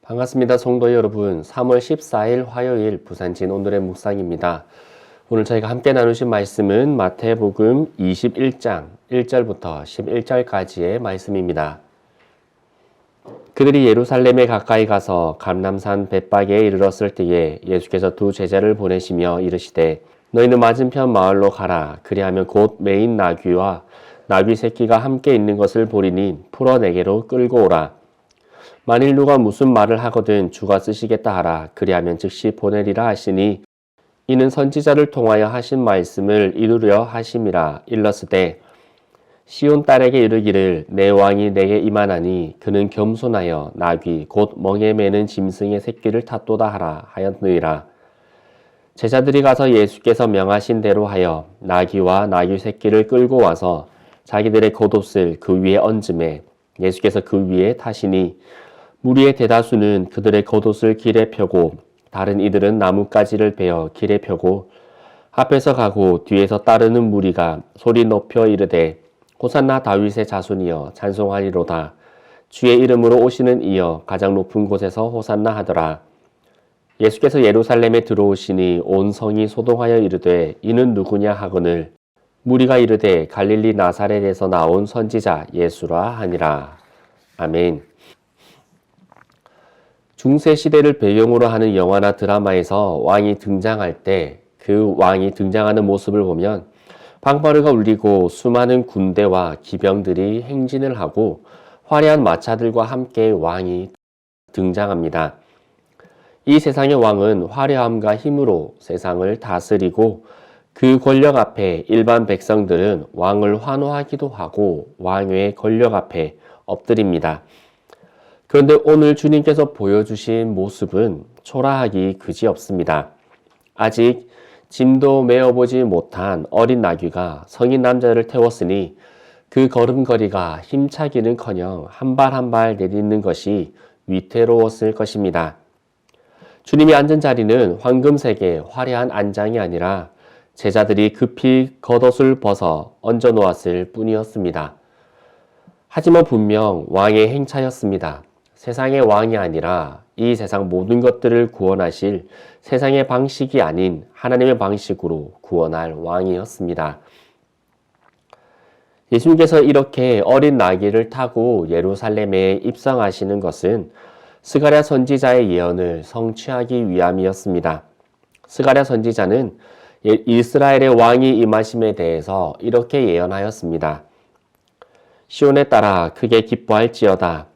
반갑습니다. 성도 여러분. 3월 14일 화요일 부산진 오늘의 묵상입니다. 오늘 저희가 함께 나누신 말씀은 마태복음 21장 1절부터 11절까지의 말씀입니다. 그들이 예루살렘에 가까이 가서 감람산 벳박에 이르렀을 때에 예수께서 두 제자를 보내시며 이르시되 너희는 맞은편 마을로 가라. 그리하면 곧 메인 나귀와 나귀 새끼가 함께 있는 것을 보리니 풀어 내게로 끌고 오라. 만일 누가 무슨 말을 하거든 주가 쓰시겠다 하라. 그리하면 즉시 보내리라 하시니 이는 선지자를 통하여 하신 말씀을 이루려 하심이라. 일렀으되 시온 딸에게 이르기를 내 왕이 내게 임하나니 그는 겸손하여 나귀 곧 멍에 매는 짐승의 새끼를 탔도다 하라 하였느니라. 제자들이 가서 예수께서 명하신 대로 하여 나귀와 나귀 새끼를 끌고 와서 자기들의 겉옷을 그 위에 얹음에 예수께서 그 위에 타시니 무리의 대다수는 그들의 겉옷을 길에 펴고 다른 이들은 나뭇가지를 베어 길에 펴고 앞에서 가고 뒤에서 따르는 무리가 소리 높여 이르되 호산나 다윗의 자손이여 찬송하리로다. 주의 이름으로 오시는 이여 가장 높은 곳에서 호산나 하더라. 예수께서 예루살렘에 들어오시니 온 성이 소동하여 이르되 이는 누구냐 하거늘 무리가 이르되 갈릴리 나사렛에서 나온 선지자 예수라 하니라. 아멘. 중세시대를 배경으로 하는 영화나 드라마에서 왕이 등장할 때 그 왕이 등장하는 모습을 보면 방파르가 울리고 수많은 군대와 기병들이 행진을 하고 화려한 마차들과 함께 왕이 등장합니다. 이 세상의 왕은 화려함과 힘으로 세상을 다스리고 그 권력 앞에 일반 백성들은 왕을 환호하기도 하고 왕의 권력 앞에 엎드립니다. 그런데 오늘 주님께서 보여주신 모습은 초라하기 그지없습니다. 아직 짐도 메어보지 못한 어린 나귀가 성인 남자를 태웠으니 그 걸음걸이가 힘차기는커녕 한 발 한 발 내딛는 것이 위태로웠을 것입니다. 주님이 앉은 자리는 황금색의 화려한 안장이 아니라 제자들이 급히 겉옷을 벗어 얹어 놓았을 뿐이었습니다. 하지만 분명 왕의 행차였습니다. 세상의 왕이 아니라 이 세상 모든 것들을 구원하실 세상의 방식이 아닌 하나님의 방식으로 구원할 왕이었습니다. 예수님께서 이렇게 어린 나귀를 타고 예루살렘에 입성하시는 것은 스가랴 선지자의 예언을 성취하기 위함이었습니다. 스가랴 선지자는 이스라엘의 왕이 임하심에 대해서 이렇게 예언하였습니다. 시온에 따라 크게 기뻐할지어다.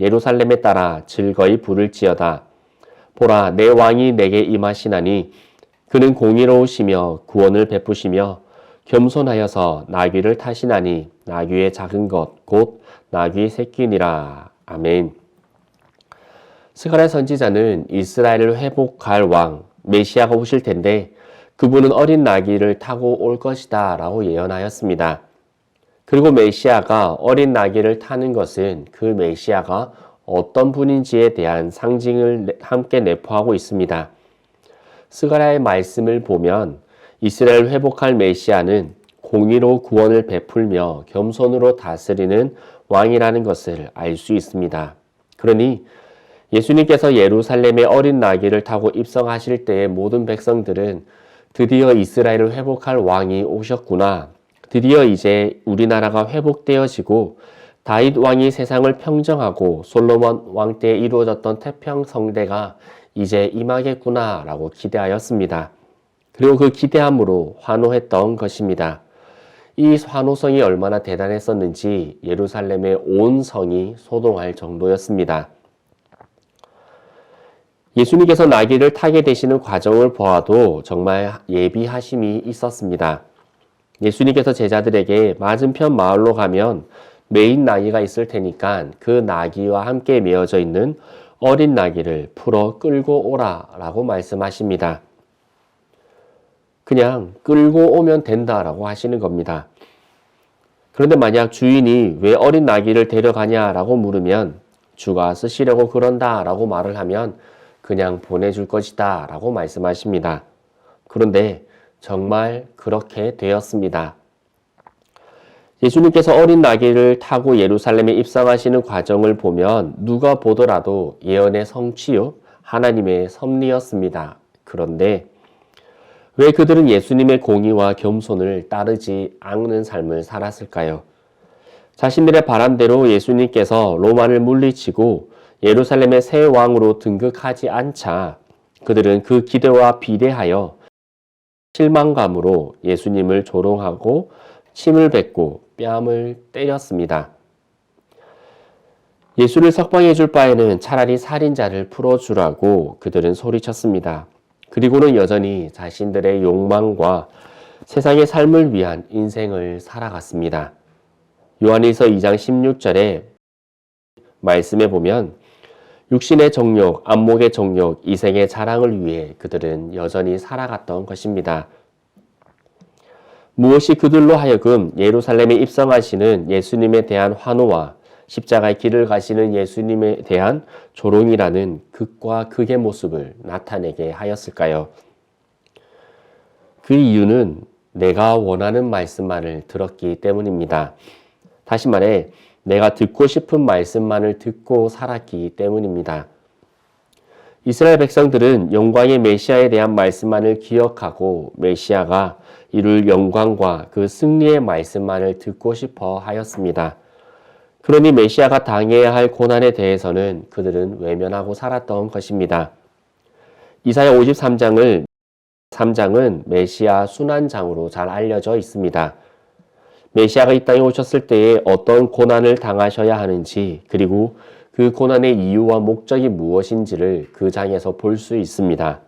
예루살렘에 따라 즐거이 부를지어다. 보라, 내 왕이 내게 임하시나니 그는 공의로우시며 구원을 베푸시며 겸손하여서 나귀를 타시나니 나귀의 작은 것 곧 나귀의 새끼니라. 아멘. 스가랴 선지자는 이스라엘을 회복할 왕 메시아가 오실 텐데 그분은 어린 나귀를 타고 올 것이다 라고 예언하였습니다. 그리고 메시아가 어린 나귀를 타는 것은 그 메시아가 어떤 분인지에 대한 상징을 함께 내포하고 있습니다. 스가랴의 말씀을 보면 이스라엘을 회복할 메시아는 공의로 구원을 베풀며 겸손으로 다스리는 왕이라는 것을 알 수 있습니다. 그러니 예수님께서 예루살렘의 어린 나귀를 타고 입성하실 때의 모든 백성들은 드디어 이스라엘을 회복할 왕이 오셨구나. 드디어 이제 우리나라가 회복되어지고 다윗 왕이 세상을 평정하고 솔로몬 왕 때에 이루어졌던 태평성대가 이제 임하겠구나 라고 기대하였습니다. 그리고 그 기대함으로 환호했던 것입니다. 이 환호성이 얼마나 대단했었는지 예루살렘의 온 성이 소동할 정도였습니다. 예수님께서 나귀를 타게 되시는 과정을 보아도 정말 예비하심이 있었습니다. 예수님께서 제자들에게 맞은편 마을로 가면 메인 나귀가 있을 테니까 그 나귀와 함께 메어져 있는 어린 나귀를 풀어 끌고 오라 라고 말씀하십니다. 그냥 끌고 오면 된다라고 하시는 겁니다. 그런데 만약 주인이 왜 어린 나귀를 데려가냐라고 물으면 주가 쓰시려고 그런다라고 말을 하면 그냥 보내줄 것이다 라고 말씀하십니다. 그런데 정말 그렇게 되었습니다. 예수님께서 어린 나귀를 타고 예루살렘에 입성하시는 과정을 보면 누가 보더라도 예언의 성취요, 하나님의 섭리였습니다. 그런데 왜 그들은 예수님의 공의와 겸손을 따르지 않는 삶을 살았을까요? 자신들의 바람대로 예수님께서 로마를 물리치고 예루살렘의 새 왕으로 등극하지 않자 그들은 그 기대와 비례하여 실망감으로 예수님을 조롱하고 침을 뱉고 뺨을 때렸습니다. 예수를 석방해 줄 바에는 차라리 살인자를 풀어주라고 그들은 소리쳤습니다. 그리고는 여전히 자신들의 욕망과 세상의 삶을 위한 인생을 살아갔습니다. 요한일서 2장 16절에 말씀해 보면 육신의 정욕, 안목의 정욕, 이생의 자랑을 위해 그들은 여전히 살아갔던 것입니다. 무엇이 그들로 하여금 예루살렘에 입성하시는 예수님에 대한 환호와 십자가의 길을 가시는 예수님에 대한 조롱이라는 극과 극의 모습을 나타내게 하였을까요? 그 이유는 내가 원하는 말씀만을 들었기 때문입니다. 다시 말해 내가 듣고 싶은 말씀만을 듣고 살았기 때문입니다. 이스라엘 백성들은 영광의 메시아에 대한 말씀만을 기억하고 메시아가 이룰 영광과 그 승리의 말씀만을 듣고 싶어 하였습니다. 그러니 메시아가 당해야 할 고난에 대해서는 그들은 외면하고 살았던 것입니다. 이사야 53장은 메시아 순환장으로 잘 알려져 있습니다. 메시아가 이 땅에 오셨을 때에 어떤 고난을 당하셔야 하는지 그리고 그 고난의 이유와 목적이 무엇인지를 그 장에서 볼 수 있습니다.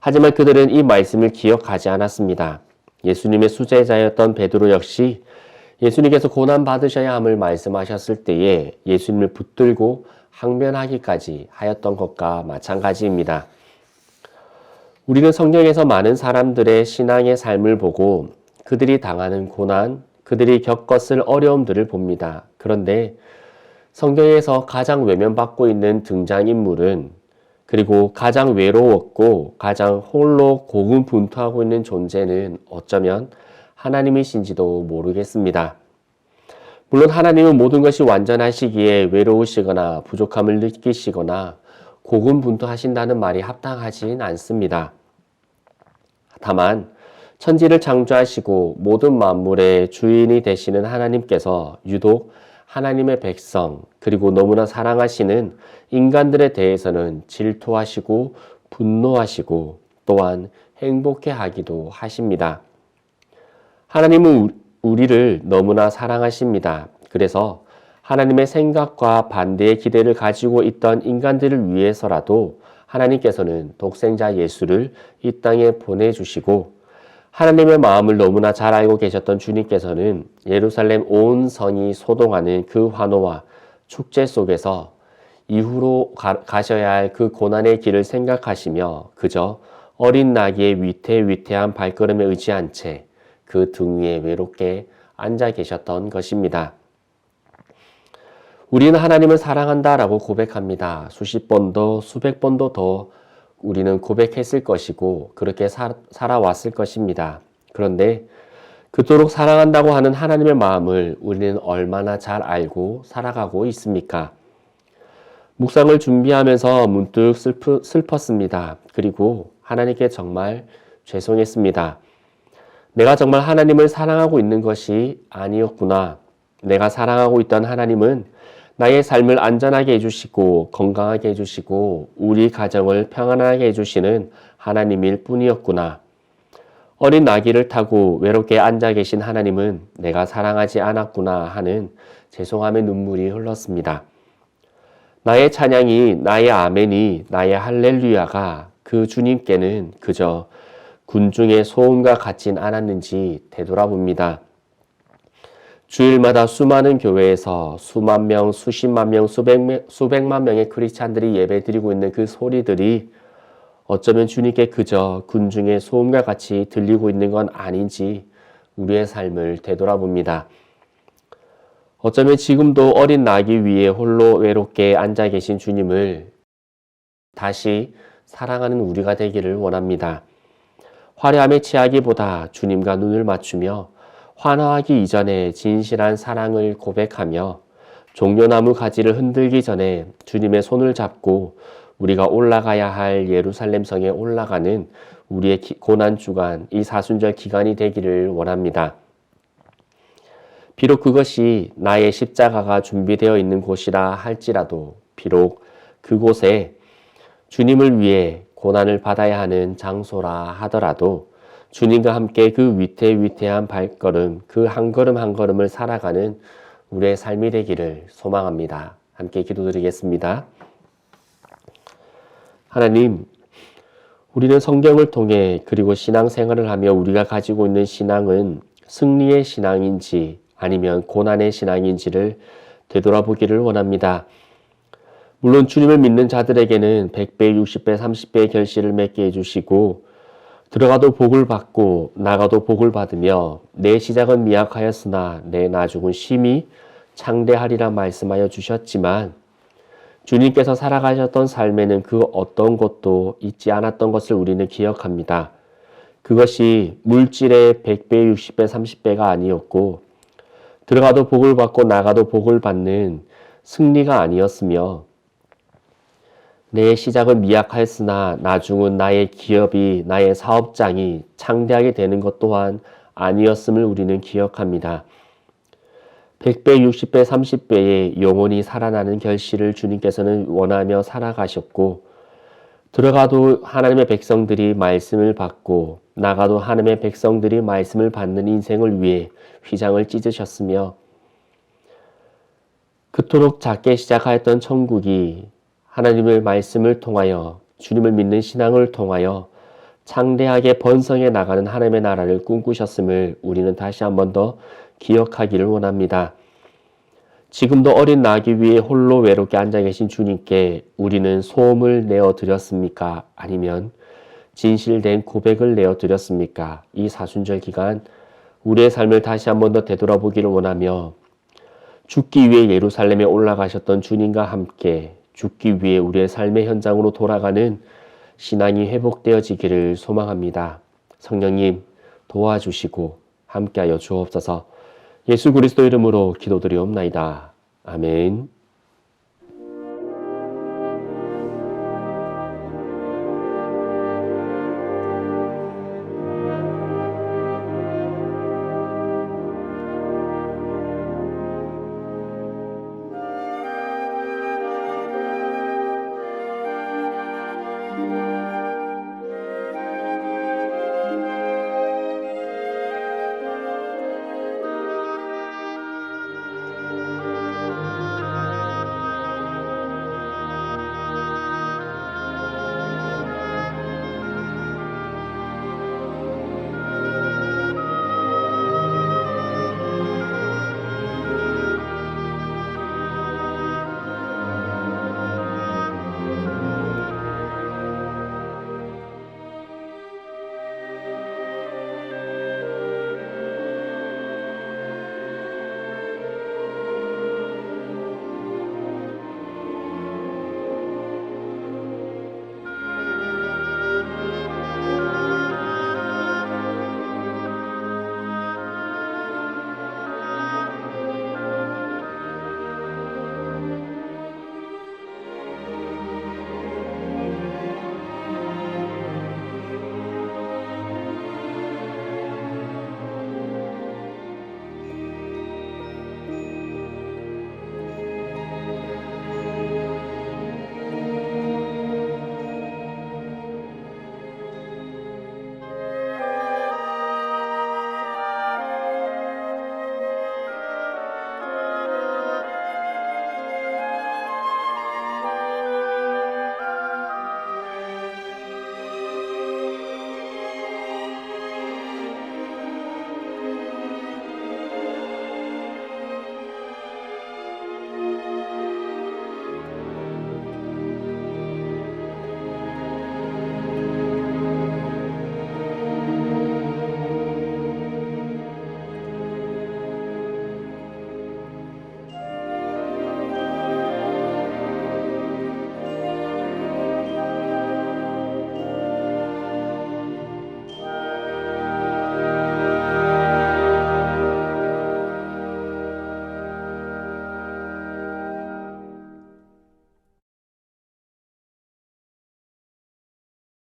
하지만 그들은 이 말씀을 기억하지 않았습니다. 예수님의 수제자였던 베드로 역시 예수님께서 고난 받으셔야 함을 말씀하셨을 때에 예수님을 붙들고 항변하기까지 하였던 것과 마찬가지입니다. 우리는 성경에서 많은 사람들의 신앙의 삶을 보고 그들이 당하는 고난, 그들이 겪었을 어려움들을 봅니다. 그런데 성경에서 가장 외면받고 있는 등장인물은 그리고 가장 외로웠고 가장 홀로 고군분투하고 있는 존재는 어쩌면 하나님이신지도 모르겠습니다. 물론 하나님은 모든 것이 완전하시기에 외로우시거나 부족함을 느끼시거나 고군분투하신다는 말이 합당하진 않습니다. 다만 천지를 창조하시고 모든 만물의 주인이 되시는 하나님께서 유독 하나님의 백성 그리고 너무나 사랑하시는 인간들에 대해서는 질투하시고 분노하시고 또한 행복해하기도 하십니다. 하나님은 우리를 너무나 사랑하십니다. 그래서 하나님의 생각과 반대의 기대를 가지고 있던 인간들을 위해서라도 하나님께서는 독생자 예수를 이 땅에 보내주시고 하나님의 마음을 너무나 잘 알고 계셨던 주님께서는 예루살렘 온 성이 소동하는 그 환호와 축제 속에서 이후로 가셔야 할 그 고난의 길을 생각하시며 그저 어린 나귀의 위태위태한 발걸음에 의지한 채 그 등 위에 외롭게 앉아 계셨던 것입니다. 우리는 하나님을 사랑한다라고 고백합니다. 수십 번도 수백 번도 더 우리는 고백했을 것이고 그렇게 살아왔을 것입니다. 그런데 그토록 사랑한다고 하는 하나님의 마음을 우리는 얼마나 잘 알고 살아가고 있습니까? 묵상을 준비하면서 문득 슬펐습니다. 그리고 하나님께 정말 죄송했습니다. 내가 정말 하나님을 사랑하고 있는 것이 아니었구나. 내가 사랑하고 있던 하나님은 나의 삶을 안전하게 해주시고 건강하게 해주시고 우리 가정을 평안하게 해주시는 하나님일 뿐이었구나. 어린 나귀를 타고 외롭게 앉아 계신 하나님은 내가 사랑하지 않았구나 하는 죄송함의 눈물이 흘렀습니다. 나의 찬양이, 나의 아멘이, 나의 할렐루야가 그 주님께는 그저 군중의 소음과 같진 않았는지 되돌아봅니다. 주일마다 수많은 교회에서 수만 명, 수십만 명, 수백만 명의 크리스찬들이 예배드리고 있는 그 소리들이 어쩌면 주님께 그저 군중의 소음과 같이 들리고 있는 건 아닌지 우리의 삶을 되돌아봅니다. 어쩌면 지금도 어린 나귀 위에 홀로 외롭게 앉아 계신 주님을 다시 사랑하는 우리가 되기를 원합니다. 화려함에 취하기보다 주님과 눈을 맞추며 환호하기 이전에 진실한 사랑을 고백하며 종려나무 가지를 흔들기 전에 주님의 손을 잡고 우리가 올라가야 할 예루살렘 성에 올라가는 우리의 고난 주간, 이 사순절 기간이 되기를 원합니다. 비록 그것이 나의 십자가가 준비되어 있는 곳이라 할지라도, 비록 그곳에 주님을 위해 고난을 받아야 하는 장소라 하더라도 주님과 함께 그 위태위태한 발걸음, 그 한 걸음 한 걸음을 살아가는 우리의 삶이 되기를 소망합니다. 함께 기도드리겠습니다. 하나님, 우리는 성경을 통해 그리고 신앙생활을 하며 우리가 가지고 있는 신앙은 승리의 신앙인지 아니면 고난의 신앙인지를 되돌아보기를 원합니다. 물론 주님을 믿는 자들에게는 100배, 60배, 30배의 결실을 맺게 해주시고 들어가도 복을 받고 나가도 복을 받으며 내 시작은 미약하였으나 내 나중은 심히 창대하리라 말씀하여 주셨지만 주님께서 살아가셨던 삶에는 그 어떤 것도 잊지 않았던 것을 우리는 기억합니다. 그것이 물질의 100배, 60배, 30배가 아니었고 들어가도 복을 받고 나가도 복을 받는 승리가 아니었으며 내 시작은 미약하였으나 나중은 나의 기업이, 나의 사업장이 창대하게 되는 것 또한 아니었음을 우리는 기억합니다. 100배, 60배, 30배의 영원히 살아나는 결실을 주님께서는 원하며 살아가셨고 들어가도 하나님의 백성들이 말씀을 받고 나가도 하나님의 백성들이 말씀을 받는 인생을 위해 휘장을 찢으셨으며 그토록 작게 시작하였던 천국이 하나님의 말씀을 통하여 주님을 믿는 신앙을 통하여 창대하게 번성해 나가는 하나님의 나라를 꿈꾸셨음을 우리는 다시 한 번 더 기억하기를 원합니다. 지금도 어린 나귀 위에 홀로 외롭게 앉아 계신 주님께 우리는 소음을 내어 드렸습니까? 아니면 진실된 고백을 내어 드렸습니까? 이 사순절 기간 우리의 삶을 다시 한 번 더 되돌아보기를 원하며 죽기 위해 예루살렘에 올라가셨던 주님과 함께 죽기 위해 우리의 삶의 현장으로 돌아가는 신앙이 회복되어지기를 소망합니다. 성령님 도와주시고 함께하여 주옵소서. 예수 그리스도 이름으로 기도드리옵나이다. 아멘.